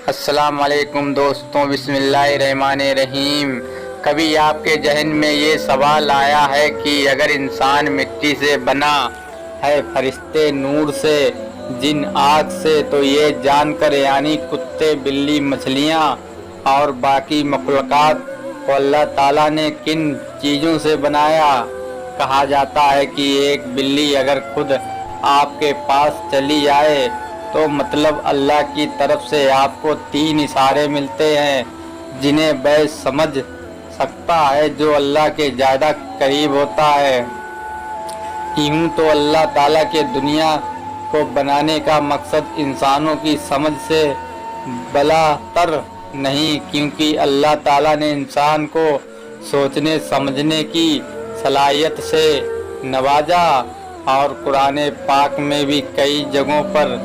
السلام علیکم دوستوں، بسم اللہ الرحمن الرحیم۔ کبھی آپ کے ذہن میں یہ سوال آیا ہے کہ اگر انسان مٹی سے بنا ہے، فرشتے نور سے، جن آگ سے، تو یہ جان کر یعنی کتے، بلی، مچھلیاں اور باقی مخلوقات کو اللہ تعالیٰ نے کن چیزوں سے بنایا؟ کہا جاتا ہے کہ ایک بلی اگر خود آپ کے پاس چلی آئے تو مطلب اللہ کی طرف سے آپ کو 3 اشارے ملتے ہیں جنہیں وہ سمجھ سکتا ہے جو اللہ کے زیادہ قریب ہوتا ہے۔ یوں تو اللہ تعالیٰ کے دنیا کو بنانے کا مقصد انسانوں کی سمجھ سے بالاتر نہیں، کیونکہ اللہ تعالیٰ نے انسان کو سوچنے سمجھنے کی صلاحیت سے نوازا، اور قرآن پاک میں بھی کئی جگہوں پر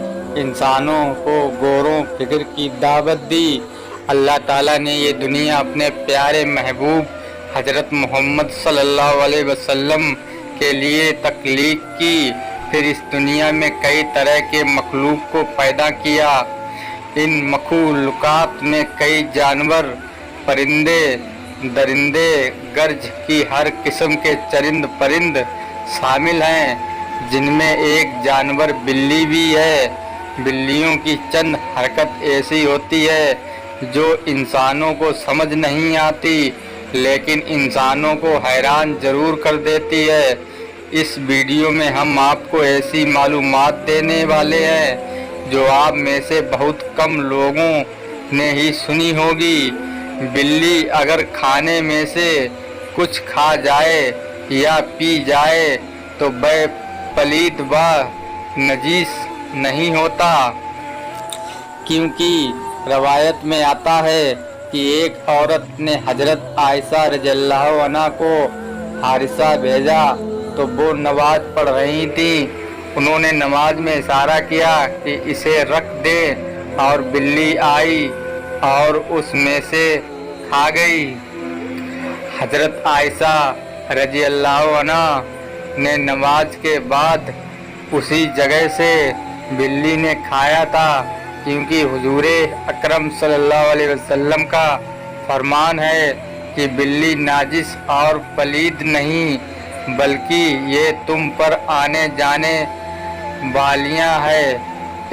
انسانوں کو غور و فکر کی دعوت دی۔ اللہ تعالیٰ نے یہ دنیا اپنے پیارے محبوب حضرت محمد صلی اللہ علیہ وسلم کے لیے تخلیق کی، پھر اس دنیا میں کئی طرح کے مخلوق کو پیدا کیا۔ ان مخلوقات میں کئی جانور، پرندے، درندے، گرج کی ہر قسم کے چرند پرند شامل ہیں، جن میں ایک جانور بلی بھی ہے۔ بلیوں کی چند حرکت ایسی ہوتی ہے جو انسانوں کو سمجھ نہیں آتی، لیکن انسانوں کو حیران ضرور کر دیتی ہے۔ اس ویڈیو میں ہم آپ کو ایسی معلومات دینے والے ہیں جو آپ میں سے بہت کم لوگوں نے ہی سنی ہوگی۔ بلی اگر کھانے میں سے کچھ کھا جائے یا پی جائے تو وہ پلید و نجس نہیں ہوتا، کیونکہ روایت میں آتا ہے کہ ایک عورت نے حضرت عائشہ رضی اللہ عنہا کو حارثہ بھیجا تو وہ نماز پڑھ رہی تھیں۔ انہوں نے نماز میں اشارہ کیا کہ اسے رکھ دیں، اور بلی آئی اور اس میں سے کھا گئی۔ حضرت عائشہ رضی اللہ عنہا نے نماز کے بعد اسی جگہ سے بلی نے کھایا تھا، کیونکہ حضور اکرم صلی اللہ علیہ وسلم کا فرمان ہے کہ بلی ناجس اور پلید نہیں، بلکہ یہ تم پر آنے جانے والیاں ہے۔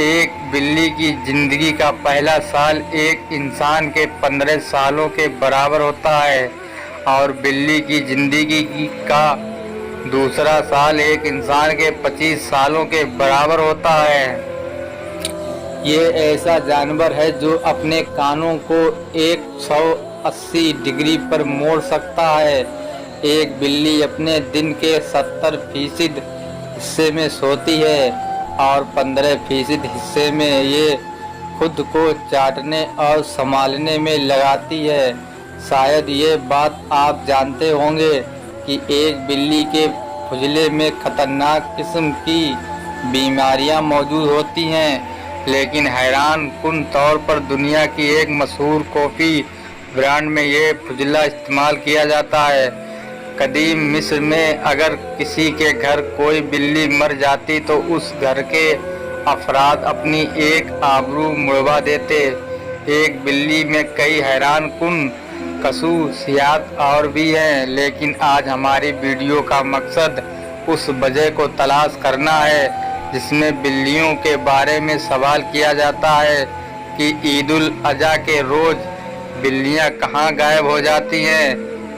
ایک بلی کی زندگی کا پہلا سال ایک انسان کے 15 سالوں کے برابر ہوتا ہے، اور بلی کی زندگی کا دوسرا سال ایک انسان کے 25 سالوں کے برابر ہوتا ہے۔ یہ ایسا جانور ہے جو اپنے کانوں کو 180 ڈگری پر موڑ سکتا ہے۔ ایک بلی اپنے دن کے 70% حصے میں سوتی ہے، اور 15% حصے میں یہ خود کو چاٹنے اور سنبھالنے میں لگاتی ہے۔ شاید یہ بات آپ جانتے ہوں گے کہ ایک بلی کے فضلے میں خطرناک قسم کی بیماریاں موجود ہوتی ہیں، لیکن حیران کن طور پر دنیا کی ایک مشہور کافی برانڈ میں یہ فضلہ استعمال کیا جاتا ہے۔ قدیم مصر میں اگر کسی کے گھر کوئی بلی مر جاتی تو اس گھر کے افراد اپنی ایک آبرو مڑوا دیتے۔ ایک بلی میں کئی حیران کن خصوصیات اور بھی ہیں، لیکن آج ہماری ویڈیو کا مقصد اس وجہ کو تلاش کرنا ہے جس میں بلیوں کے بارے میں سوال کیا جاتا ہے کہ عید الاضحیٰ کے روز بلیاں کہاں غائب ہو جاتی ہیں۔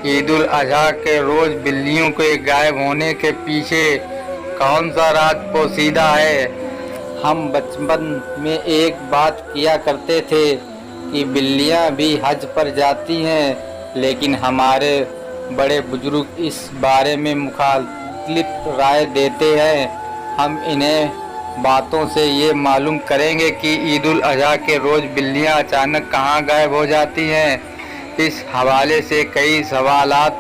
عید الاضحیٰ کے روز بلیوں کے غائب ہونے کے پیچھے کون سا راز پوشیدہ ہے؟ ہم بچپن میں ایک بات کیا کرتے تھے کہ بلیاں بھی حج پر جاتی ہیں، لیکن ہمارے بڑے بزرگ اس بارے میں مخالف رائے دیتے ہیں۔ ہم انہیں باتوں سے یہ معلوم کریں گے کہ عید الاضحیٰ کے روز بلیاں اچانک کہاں غائب ہو جاتی ہیں۔ اس حوالے سے کئی سوالات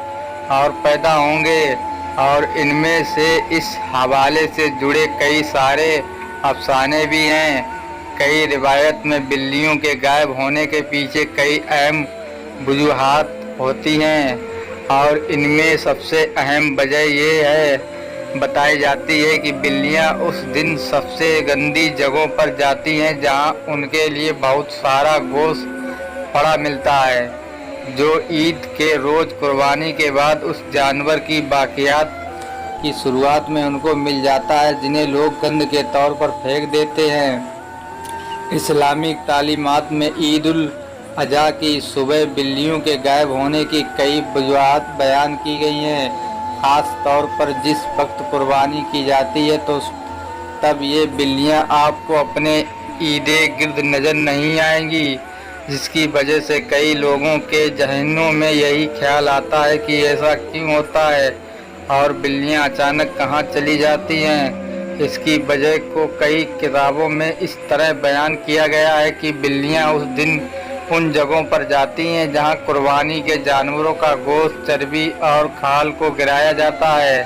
اور پیدا ہوں گے، اور ان میں سے اس حوالے سے جڑے کئی سارے افسانے بھی ہیں۔ کئی روایت میں بلیوں کے غائب ہونے کے پیچھے کئی اہم وجوہات ہوتی ہیں، اور ان میں سب سے اہم وجہ یہ ہے بتائی جاتی ہے کہ بلیاں اس دن سب سے گندی جگہوں پر جاتی ہیں جہاں ان کے لیے بہت سارا گوشت پڑا ملتا ہے، جو عید کے روز قربانی کے بعد اس جانور کی باقیات کی شروعات میں ان کو مل جاتا ہے، جنہیں لوگ گند کے طور پر پھینک دیتے ہیں۔ اسلامی تعلیمات میں عید الاضحیٰ کی صبح بلیوں کے غائب ہونے کی کئی وجوہات بیان کی گئی ہیں۔ خاص طور پر جس وقت قربانی کی جاتی ہے تو تب یہ بلیاں آپ کو اپنے عیدے گرد نظر نہیں آئیں گی، جس کی وجہ سے کئی لوگوں کے ذہنوں میں یہی خیال آتا ہے کہ ایسا کیوں ہوتا ہے اور بلیاں اچانک کہاں چلی جاتی ہیں۔ اس کی وجہ کو کئی کتابوں میں اس طرح بیان کیا گیا ہے کہ بلیاں اس دن ان جگہوں پر جاتی ہیں جہاں قربانی کے جانوروں کا گوشت، چربی اور کھال کو گرایا جاتا ہے۔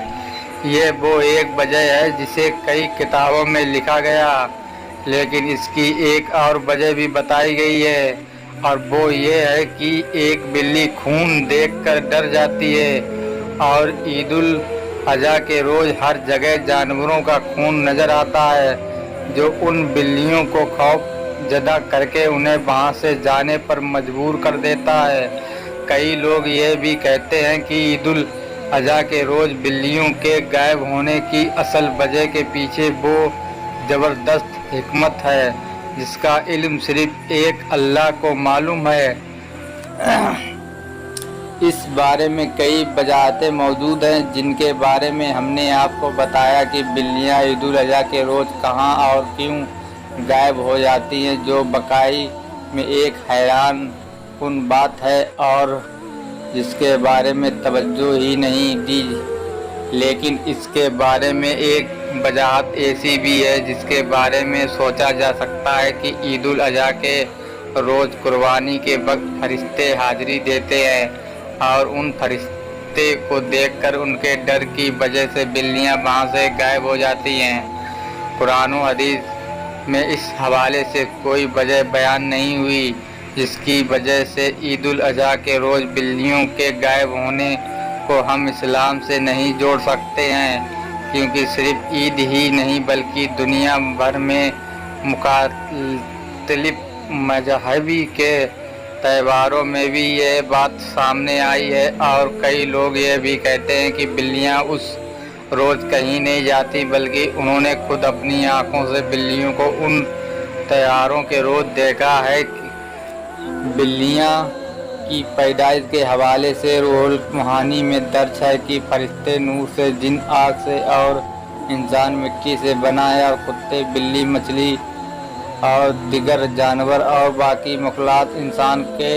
یہ وہ ایک وجہ ہے جسے کئی کتابوں میں لکھا گیا، لیکن اس کی ایک اور وجہ بھی بتائی گئی ہے، اور وہ یہ ہے کہ ایک بلی خون دیکھ کر ڈر جاتی ہے، اور عید الاضحیٰ کے روز ہر جگہ جانوروں کا خون نظر آتا ہے، جو ان بلیوں کو خوف زدہ کر کے انہیں وہاں سے جانے پر مجبور کر دیتا ہے۔ کئی لوگ یہ بھی کہتے ہیں کہ عید الاضحیٰ کے روز بلیوں کے غائب ہونے کی اصل وجہ کے پیچھے وہ زبردست حکمت ہے جس کا علم صرف ایک اللہ کو معلوم ہے۔ اس بارے میں کئی وجوہات موجود ہیں جن کے بارے میں ہم نے آپ کو بتایا کہ بلیاں عید الاضحیٰ کے روز کہاں اور کیوں غائب ہو جاتی ہیں، جو واقعی میں ایک حیران کن بات ہے اور جس کے بارے میں توجہ ہی نہیں دی۔ لیکن اس کے بارے میں ایک وجہ ایسی بھی ہے جس کے بارے میں سوچا جا سکتا ہے کہ عید الاضحیٰ کے روز قربانی کے وقت فرشتے حاضری دیتے ہیں، اور ان فرشتے کو دیکھ کر ان کے ڈر کی وجہ سے بلیاں وہاں سے غائب ہو جاتی ہیں۔ قرآن و حدیث میں اس حوالے سے کوئی وجہ بیان نہیں ہوئی جس کی وجہ سے عید الاضحیٰ کے روز بلیوں کے غائب ہونے کو ہم اسلام سے نہیں جوڑ سکتے ہیں، کیونکہ صرف عید ہی نہیں بلکہ دنیا بھر میں مختلف مذاہب کے تہواروں میں بھی یہ بات سامنے آئی ہے، اور کئی لوگ یہ بھی کہتے ہیں کہ بلیاں اس روز کہیں نہیں جاتی بلکہ انہوں نے خود اپنی آنکھوں سے بلیوں کو ان تہواروں کے روز دیکھا ہے۔ بلیاں کی پیدائش کے حوالے سے روح المعانی میں درج ہے کہ فرشتے نور سے، جن آگ سے اور انسان مٹی سے بنا ہے، اور کتے، بلی، مچھلی اور دیگر جانور اور باقی مخلوقات انسان کے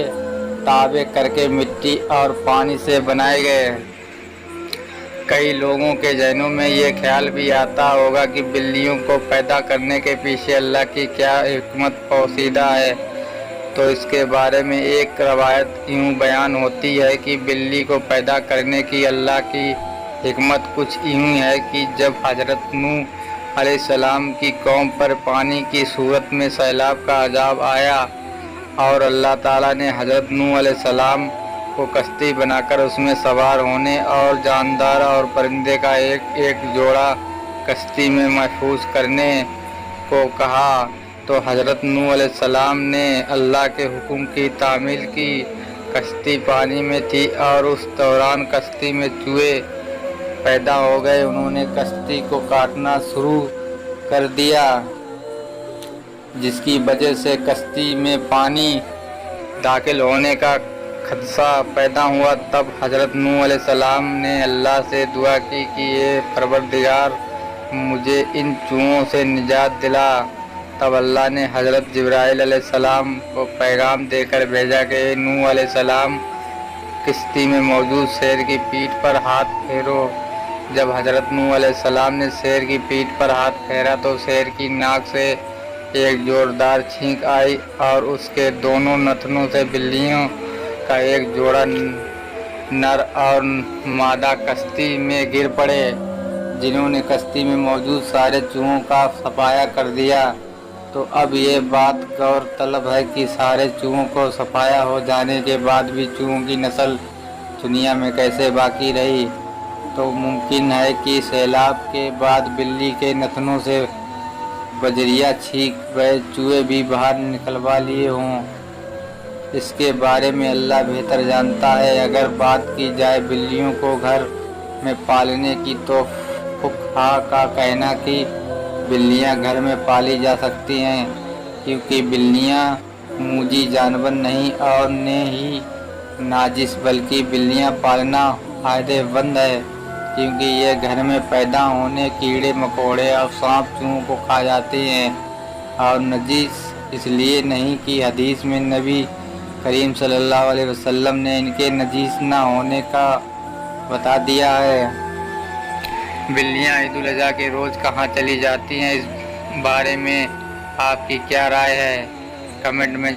تابع کر کے مٹی اور پانی سے بنائے گئے۔ کئی لوگوں کے ذہنوں میں یہ خیال بھی آتا ہوگا کہ بلیوں کو پیدا کرنے کے پیچھے اللہ کی کیا حکمت پوشیدہ ہے، تو اس کے بارے میں ایک روایت یوں بیان ہوتی ہے کہ بلی کو پیدا کرنے کی اللہ کی حکمت کچھ یوں ہے کہ جب حضرت نوح علیہ السلام کی قوم پر پانی کی صورت میں سیلاب کا عذاب آیا، اور اللہ تعالیٰ نے حضرت نوح علیہ السلام کو کشتی بنا کر اس میں سوار ہونے اور جاندار اور پرندے کا ایک جوڑا کشتی میں محفوظ کرنے کو کہا، تو حضرت نوح علیہ السلام نے اللہ کے حکم کی تعمیل کی۔ کشتی پانی میں تھی اور اس دوران کشتی میں چوہے پیدا ہو گئے، انہوں نے کشتی کو کاٹنا شروع کر دیا، جس کی وجہ سے کشتی میں پانی داخل ہونے کا خدشہ پیدا ہوا۔ تب حضرت نوح علیہ السلام نے اللہ سے دعا کی کہ اے پروردگار، مجھے ان چوہوں سے نجات دلا۔ تب اللہ نے حضرت جبرائیل علیہ السلام کو پیغام دے کر بھیجا کہ اے نوح علیہ السلام، کشتی میں موجود شیر کی پیٹھ پر ہاتھ پھیرو۔ جب حضرت نوح علیہ السلام نے شیر کی پیٹھ پر ہاتھ پھیرا تو شیر کی ناک سے ایک زوردار چھینک آئی، اور اس کے دونوں نتنوں سے بلیوں کا ایک جوڑا نر اور مادہ کشتی میں گر پڑے، جنہوں نے کشتی میں موجود سارے چوہوں کا صفایا کر دیا۔ تو اب یہ بات غور طلب ہے کہ سارے چوہوں کو صفایا ہو جانے کے بعد بھی چوہوں کی نسل دنیا میں کیسے باقی رہی؟ تو ممکن ہے کہ سیلاب کے بعد بلی کے نتنوں سے بجریا چھینک گئے چوہے بھی باہر نکلوا لیے ہوں۔ اس کے بارے میں اللہ بہتر جانتا ہے۔ اگر بات کی جائے بلیوں کو گھر میں پالنے کی تو فقہا کا کہنا کہ بلیاں گھر میں پالی جا سکتی ہیں، کیونکہ بلیاں موذی جانور نہیں اور نہ ہی ناجس، بلکہ بلیاں پالنا فائدہ مند ہے، کیونکہ یہ گھر میں پیدا ہونے کیڑے مکوڑے اور سانپ چوہوں کو کھا جاتی ہیں، اور نجس اس لیے نہیں کہ حدیث میں نبی کریم صلی اللہ علیہ وسلم نے ان کے نجس نہ ہونے کا بتا دیا ہے۔ بلیاں عید الاضحیٰ کے روز کہاں چلی جاتی ہیں، اس بارے میں آپ کی کیا رائے ہے؟ کمنٹ میں